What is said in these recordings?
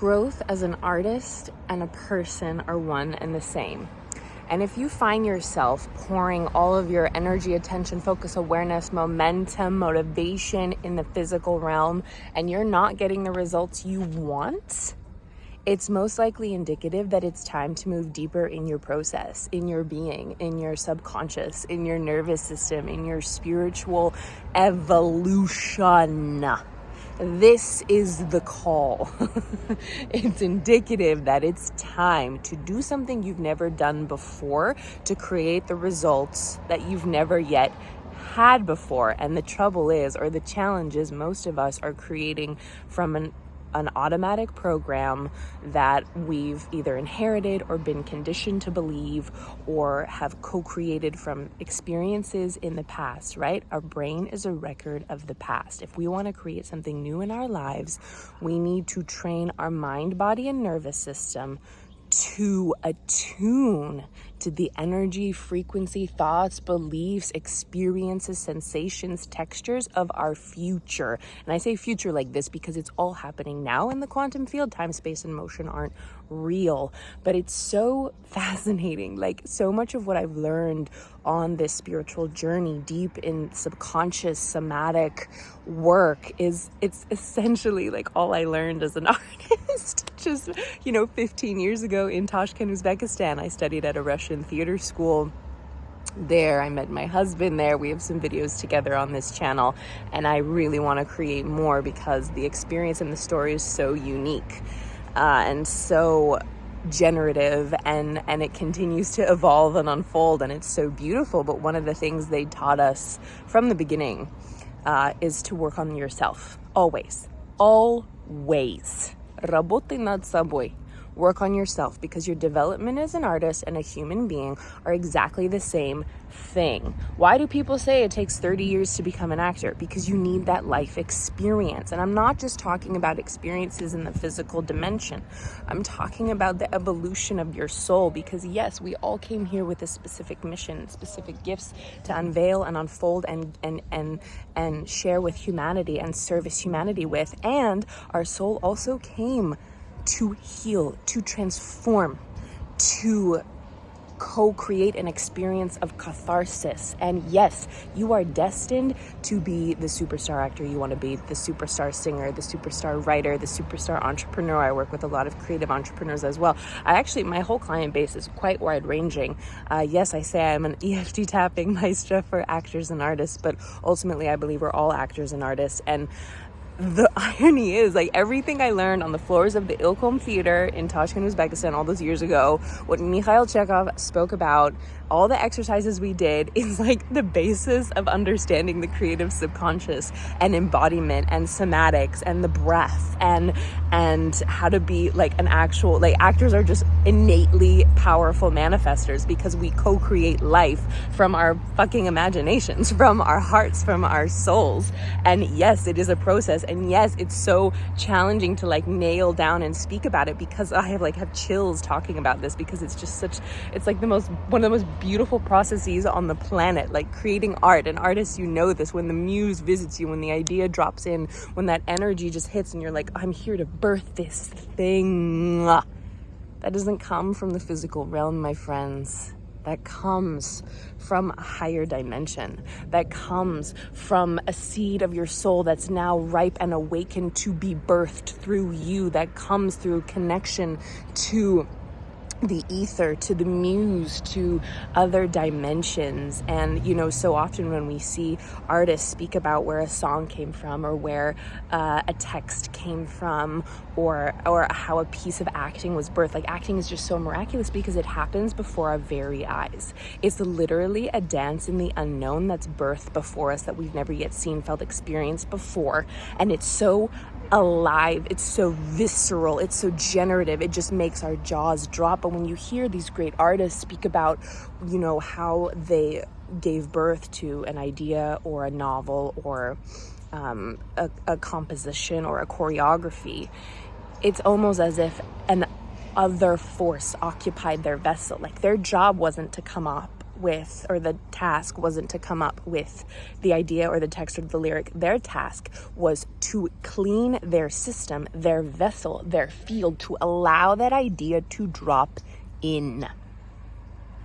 Growth as an artist and a person are one and the same. And if you find yourself pouring all of your energy, attention, focus, awareness, momentum, motivation in the physical realm, and you're not getting the results you want, it's most likely indicative that it's time to move deeper in your process, in your being, in your subconscious, in your nervous system, in your spiritual evolution. This is the call. It's indicative that it's time to do something you've never done before to create the results that you've never yet had before. And the trouble is, or the challenge is, most of us are creating from an automatic program that we've either inherited or been conditioned to believe or have co-created from experiences in the past, right? Our brain is a record of the past. If we want to create something new in our lives, we need to train our mind, body, and nervous system to attune to the energy, frequency, thoughts, beliefs, experiences, sensations, textures of our future. And I say future like this because it's all happening now in the quantum field. Time, space, and motion aren't real, but it's so fascinating. Like, so much of what I've learned on this spiritual journey deep in subconscious somatic work it's essentially like all I learned as an artist. Just 15 years ago in Tashkent, Uzbekistan, I studied at a Russian theater school there. I met my husband there. We have some videos together on this channel, and I really want to create more because the experience and the story is so unique and so generative, and it continues to evolve and unfold, and it's so beautiful. But one of the things they taught us from the beginning is to work on yourself. Always. Работай над собой. Work on yourself, because your development as an artist and a human being are exactly the same thing. Why do people say it takes 30 years to become an actor? Because you need that life experience. And I'm not just talking about experiences in the physical dimension. I'm talking about the evolution of your soul, because yes, we all came here with a specific mission, specific gifts to unveil and unfold and share with humanity and service humanity with. And our soul also came to heal, to transform, to co-create an experience of catharsis. And yes, you are destined to be the superstar actor you want to be, the superstar singer, the superstar writer, the superstar entrepreneur. I work with a lot of creative entrepreneurs as well. My whole client base is quite wide-ranging. Yes, I say I'm an EFT tapping maestra for actors and artists, but ultimately I believe we're all actors and artists. And the irony is, like, everything I learned on the floors of the Ilkom Theater in Tashkent, Uzbekistan all those years ago, what Mikhail Chekhov spoke about, all the exercises we did is like the basis of understanding the creative subconscious and embodiment and somatics and the breath and how to be like an actual, like, actors are just innately powerful manifestors because we co-create life from our fucking imaginations, from our hearts, from our souls. And yes, it is a process. And yes, it's so challenging to like nail down and speak about it, because I have chills talking about this, because it's just it's like one of the most beautiful processes on the planet, like creating art. And artists, this, when the muse visits you, when the idea drops in, when that energy just hits and you're like, I'm here to birth this thing. That doesn't come from the physical realm, my friends. That comes from a higher dimension. That comes from a seed of your soul that's now ripe and awakened to be birthed through you. That comes through connection to the ether, to the muse, to other dimensions. And so often when we see artists speak about where a song came from, or where a text came from, or how a piece of acting was birthed, like, acting is just so miraculous because it happens before our very eyes. It's literally a dance in the unknown that's birthed before us, that we've never yet seen, felt, experienced before. And it's so alive, it's so visceral, it's so generative, it just makes our jaws drop. But when you hear these great artists speak about, how they gave birth to an idea or a novel or a composition or a choreography, it's almost as if an other force occupied their vessel. Like, their job wasn't to come up with, or the task wasn't to come up with the idea or the text or the lyric. Their task was to clean their system, their vessel, their field, to allow that idea to drop in.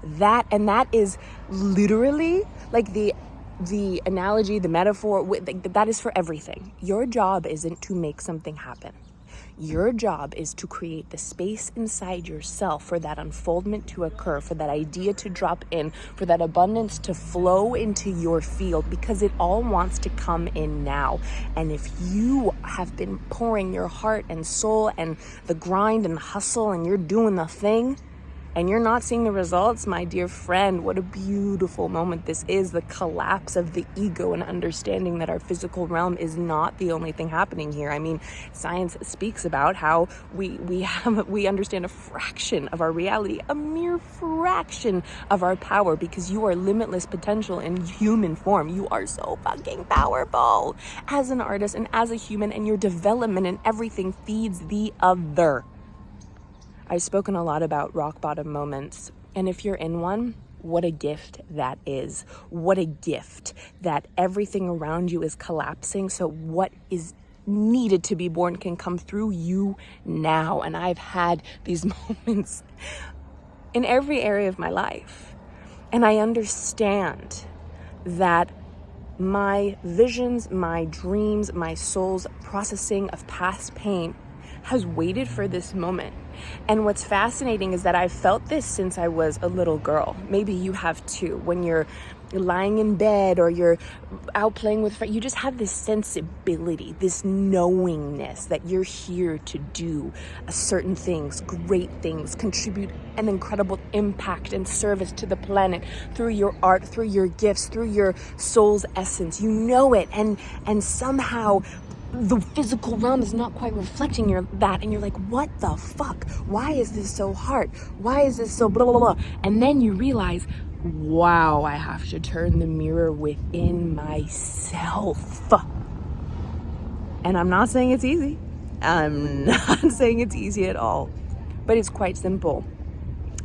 That is literally like the analogy, the metaphor, that is for everything. Your job isn't to make something happen. Your job is to create the space inside yourself for that unfoldment to occur, for that idea to drop in, for that abundance to flow into your field, because it all wants to come in now. And if you have been pouring your heart and soul and the grind and the hustle, and you're doing the thing, and you're not seeing the results, my dear friend, what a beautiful moment this is. The collapse of the ego and understanding that our physical realm is not the only thing happening here. I mean, science speaks about how we understand a fraction of our reality, a mere fraction of our power, because you are limitless potential in human form. You are so fucking powerful as an artist and as a human, and your development and everything feeds the other. I've spoken a lot about rock bottom moments, and if you're in one, what a gift that is. What a gift that everything around you is collapsing, so what is needed to be born can come through you now. And I've had these moments in every area of my life, and I understand that my visions, my dreams, my soul's processing of past pain has waited for this moment. And what's fascinating is that I've felt this since I was a little girl. Maybe you have too. When you're lying in bed or you're out playing with friends, you just have this sensibility, this knowingness that you're here to do certain things, great things, contribute an incredible impact and service to the planet through your art, through your gifts, through your soul's essence. You know it, and somehow the physical realm is not quite reflecting that, and you're like, what the fuck? Why is this so hard? Why is this so blah, blah, blah? And then you realize, wow, I have to turn the mirror within myself. And I'm not saying it's easy. I'm not saying it's easy at all, but it's quite simple.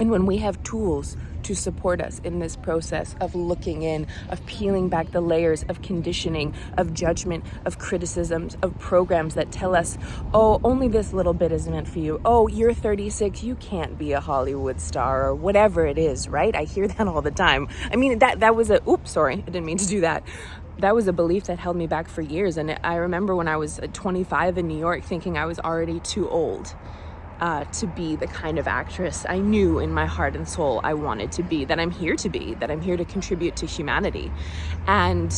And when we have tools to support us in this process of looking in, of peeling back the layers of conditioning, of judgment, of criticisms, of programs that tell us, oh, only this little bit is meant for you. Oh, you're 36, you can't be a Hollywood star, or whatever it is, right? I hear that all the time. I mean, that was I didn't mean to do that. That was a belief that held me back for years. And I remember when I was 25 in New York thinking I was already too old to be the kind of actress I knew in my heart and soul I wanted to be, that I'm here to be, that I'm here to contribute to humanity. And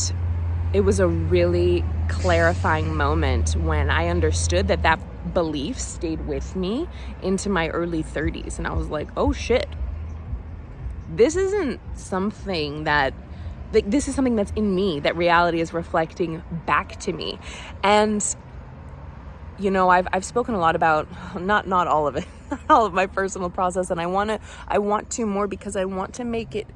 it was a really clarifying moment when I understood that belief stayed with me into my early 30s. And I was like, oh shit, this isn't something this is something that's in me, that reality is reflecting back to me. And you know, I've spoken a lot about, not all of it, not all of my personal process, and I want to more, because I want to make it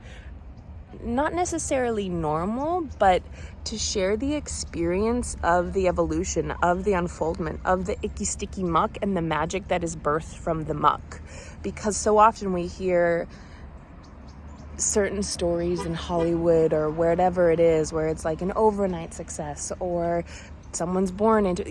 not necessarily normal, but to share the experience of the evolution, of the unfoldment, of the icky sticky muck and the magic that is birthed from the muck. Because so often we hear certain stories in Hollywood or wherever it is, where it's like an overnight success, or someone's born into,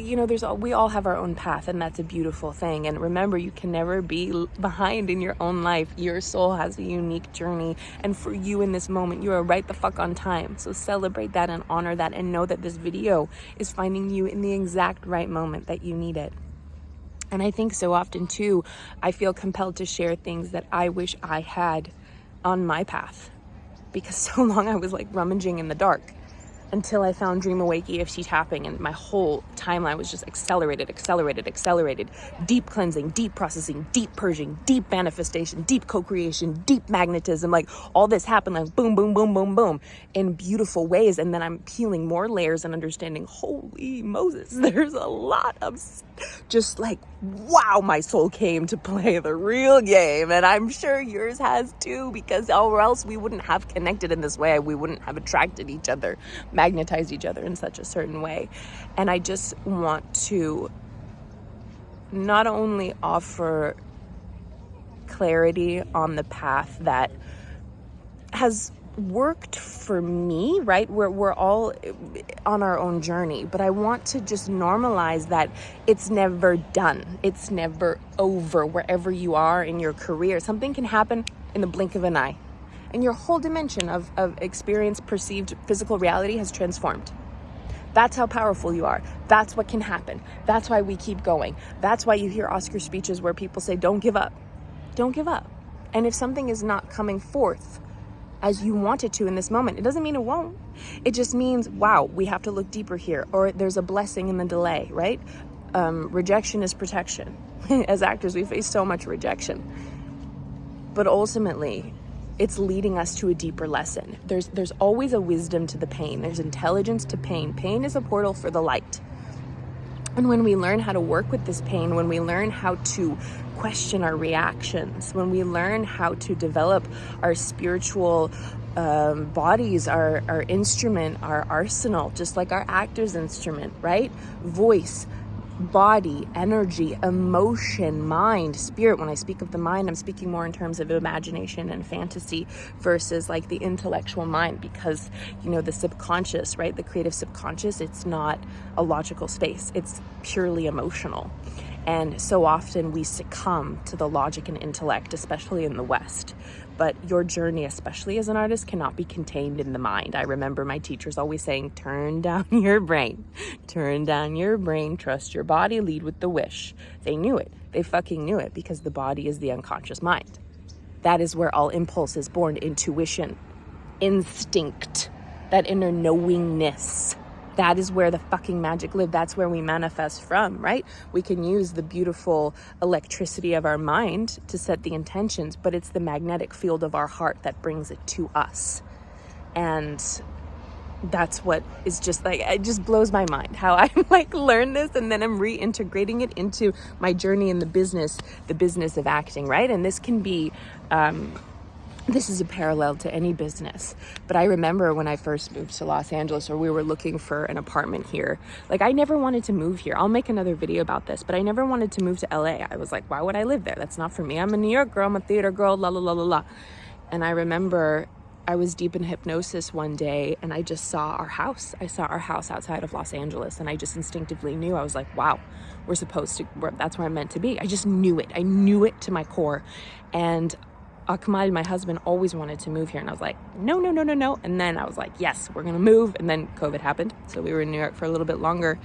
we all have our own path, and that's a beautiful thing. And remember, you can never be behind in your own life. Your soul has a unique journey, and for you in this moment, you are right the fuck on time. So celebrate that and honor that, and know that this video is finding you in the exact right moment that you need it. And I think so often too, I feel compelled to share things that I wish I had on my path, because so long I was like rummaging in the dark, until I found Dream Awake EFT tapping, and my whole timeline was just accelerated. Deep cleansing, deep processing, deep purging, deep manifestation, deep co-creation, deep magnetism. Like all this happened like boom, boom, boom, boom, boom in beautiful ways. And then I'm peeling more layers and understanding, holy Moses, there's a lot of just like, wow, my soul came to play the real game. And I'm sure yours has too, because or else we wouldn't have connected in this way. We wouldn't have attracted each other, magnetized each other in such a certain way. And I just want to not only offer clarity on the path that has worked for me, right? We're all on our own journey, but I want to just normalize that it's never done. It's never over. Wherever you are in your career, something can happen in the blink of an eye, and your whole dimension of experience, perceived physical reality has transformed. That's how powerful you are. That's what can happen. That's why we keep going. That's why you hear Oscar speeches where people say, don't give up. Don't give up. And if something is not coming forth as you want it to in this moment, it doesn't mean it won't. It just means, wow, we have to look deeper here, or there's a blessing in the delay, right? Rejection is protection. As actors, we face so much rejection. But ultimately, it's leading us to a deeper lesson. There's always a wisdom to the pain. There's intelligence to pain. Pain is a portal for the light. And when we learn how to work with this pain, when we learn how to question our reactions, when we learn how to develop our spiritual bodies, our instrument, our arsenal, just like our actor's instrument, right? Voice, body, energy, emotion, mind, spirit. When I speak of the mind, I'm speaking more in terms of imagination and fantasy versus like the intellectual mind, because, you know, the subconscious, right? The creative subconscious, it's not a logical space. It's purely emotional. And so often we succumb to the logic and intellect, especially in the West. But your journey, especially as an artist, cannot be contained in the mind. I remember my teachers always saying, turn down your brain. Turn down your brain, trust your body, lead with the wish. They knew it. They fucking knew it, because the body is the unconscious mind. That is where all impulse is born. Intuition, instinct, that inner knowingness. That is where the fucking magic lives. That's where we manifest from, right? We can use the beautiful electricity of our mind to set the intentions, but it's the magnetic field of our heart that brings it to us. And that's what is just like, it just blows my mind how I like learn this, and then I'm reintegrating it into my journey in the business of acting, right? And this can be, this is a parallel to any business. But I remember when I first moved to Los Angeles, or we were looking for an apartment here, like I never wanted to move here. I'll make another video about this, but I never wanted to move to LA. I was like, why would I live there? That's not for me. I'm a New York girl, I'm a theater girl, la la la la la. And I remember I was deep in hypnosis one day, and I just saw our house. I saw our house outside of Los Angeles, and I just instinctively knew. I was like, wow, that's where I'm meant to be. I just knew it. I knew it to my core. And Akmal, my husband, always wanted to move here, and I was like, no. And then I was like, yes, we're gonna move. And then COVID happened, so we were in New York for a little bit longer.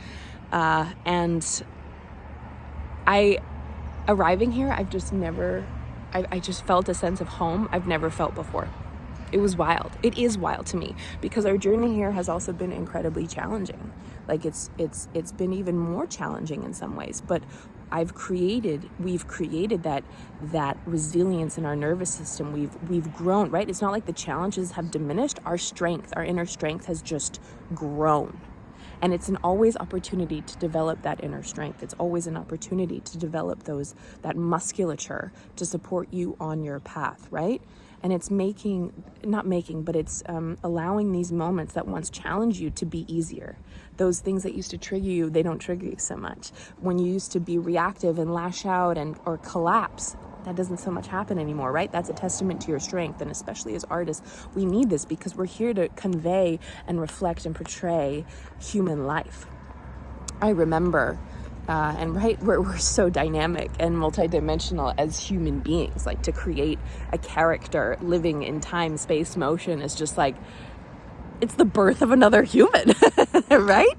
And arriving here, I just felt a sense of home I've never felt before. It was wild. It is wild to me, because our journey here has also been incredibly challenging. Like it's been even more challenging in some ways, but we've created that resilience in our nervous system. We've grown, right? It's not like the challenges have diminished. Our inner strength has just grown. And it's an always opportunity to develop that inner strength. It's always an opportunity to develop that musculature to support you on your path, right? And it's it's allowing these moments that once challenged you to be easier. Those things that used to trigger you, they don't trigger you so much. When you used to be reactive and lash out or collapse, that doesn't so much happen anymore, right? That's a testament to your strength. And especially as artists, we need this, because we're here to convey and reflect and portray human life. I remember, we're so dynamic and multidimensional as human beings. Like, to create a character living in time, space, motion is just like, it's the birth of another human, right?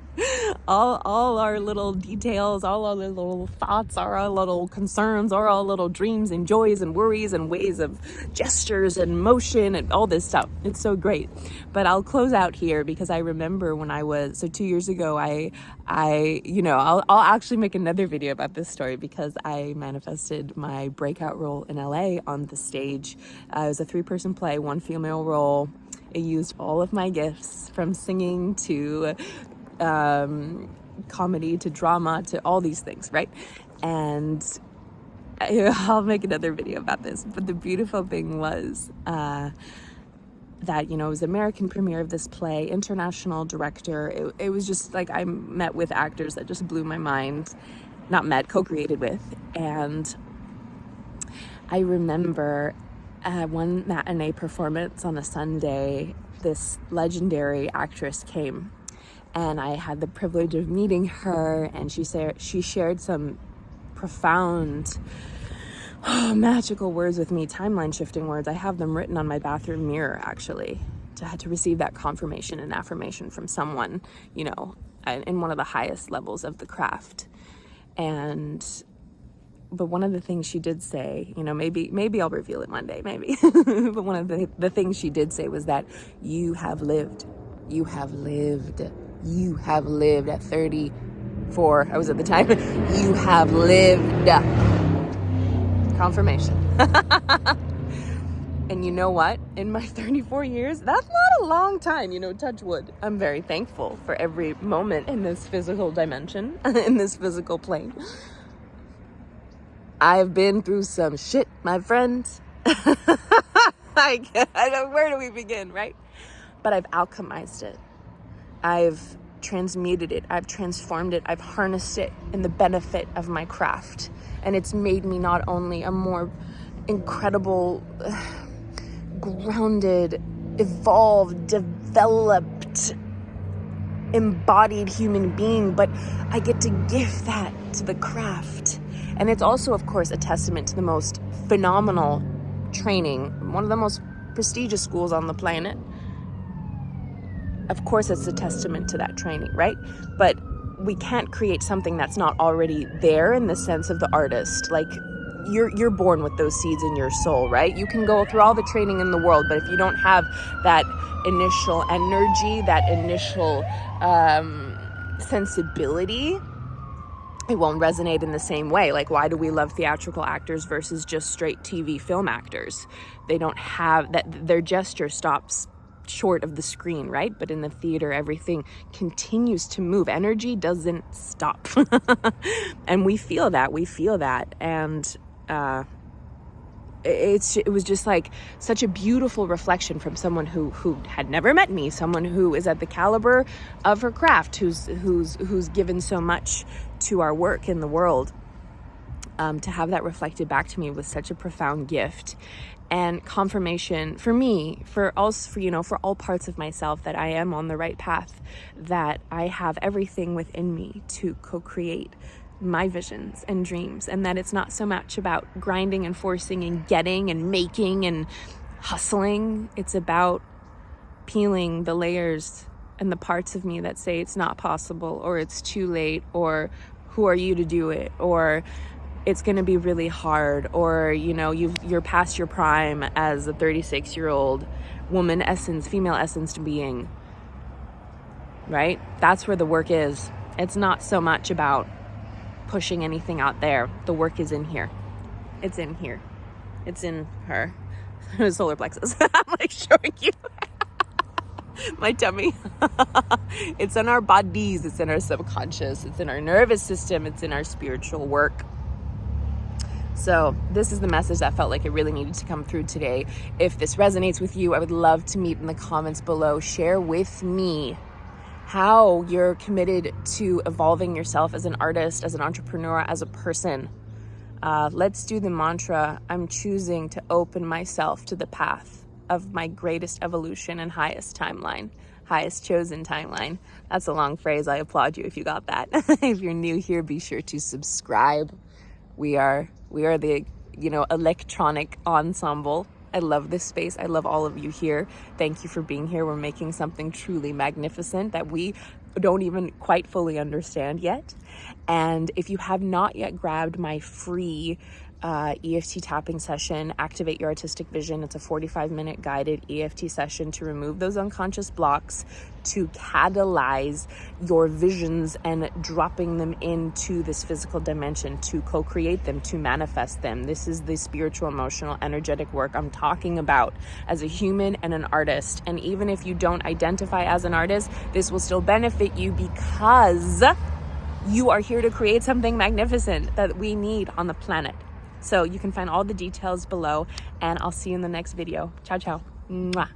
All our little details, all our little thoughts, all our little concerns, all our little dreams and joys and worries and ways of gestures and motion and all this stuff. It's so great. But I'll close out here, because I remember when 2 years ago, I'll actually make another video about this story, because I manifested my breakout role in LA on the stage. It was a 3-person play, 1 female role. It used all of my gifts, from singing to comedy to drama to all these things, right? And I'll make another video about this. But the beautiful thing was that, it was American premiere of this play, international director. It was just like, I met with actors that just blew my mind. Not met, co-created with. And I remember one matinee performance on a Sunday, this legendary actress came, and I had the privilege of meeting her, and she shared some profound, magical words with me, timeline shifting words. I have them written on my bathroom mirror, actually, to receive that confirmation and affirmation from someone, you know, in one of the highest levels of the craft. But one of the things she did say, you know, maybe I'll reveal it one day, maybe. But one of the things she did say was that you have lived at 34. I was at the time. You have lived. Confirmation. And you know what? In my 34 years, that's not a long time, you know, touch wood. I'm very thankful for every moment in this physical dimension, in this physical plane. I've been through some shit, my friends. I don't, where do we begin, right? But I've alchemized it. I've transmuted it. I've transformed it. I've harnessed it in the benefit of my craft. And it's made me not only a more incredible, grounded, evolved, developed, embodied human being, but I get to give that to the craft. And it's also, of course, a testament to the most phenomenal training, one of the most prestigious schools on the planet. Of course, it's a testament to that training, right? But we can't create something that's not already there in the sense of the artist. Like, you're born with those seeds in your soul, right? You can go through all the training in the world, but if you don't have that initial energy, that initial sensibility, it won't resonate in the same way. Like, why do we love theatrical actors versus just straight TV film actors? They don't have that, their gesture stops short of the screen, right? But in the theater, everything continues to move. Energy doesn't stop. And we feel that. And it was just like such a beautiful reflection from someone who had never met me, someone who is at the caliber of her craft, who's given so much to our work in the world. To have that reflected back to me was such a profound gift and confirmation for me, for all parts of myself, that I am on the right path, that I have everything within me to co-create my visions and dreams, and that it's not so much about grinding and forcing and getting and making and hustling. It's about peeling the layers and the parts of me that say it's not possible, or it's too late, or who are you to do it, or it's going to be really hard, or, you know, you're past your prime as a 36-year-old woman essence, female essence being, right? That's where the work is. It's not so much about pushing anything out there. The work is in here. It's in here. It's in her. Solar plexus. I'm like showing you my tummy. It's in our bodies. It's in our subconscious. It's in our nervous system. It's in our spiritual work. So this is the message that felt like it really needed to come through today. If this resonates with you, I would love to meet in the comments below. Share with me how you're committed to evolving yourself as an artist, as an entrepreneur, as a person. Let's do the mantra, I'm choosing to open myself to the path of my greatest evolution and highest timeline, highest chosen timeline. That's a long phrase. I applaud you if you got that. If you're new here, be sure to subscribe. We are the, electronic ensemble. I love this space. I love all of you here. Thank you for being here. We're making something truly magnificent that we don't even quite fully understand yet. And if you have not yet grabbed my free EFT tapping session, Activate Your Artistic Vision, it's a 45-minute guided EFT session to remove those unconscious blocks, to catalyze your visions and dropping them into this physical dimension, to co-create them, to manifest them. This is the spiritual, emotional, energetic work I'm talking about as a human and an artist. And even if you don't identify as an artist, this will still benefit you because you are here to create something magnificent that we need on the planet. So you can find all the details below, and I'll see you in the next video. Ciao, ciao. Mwah.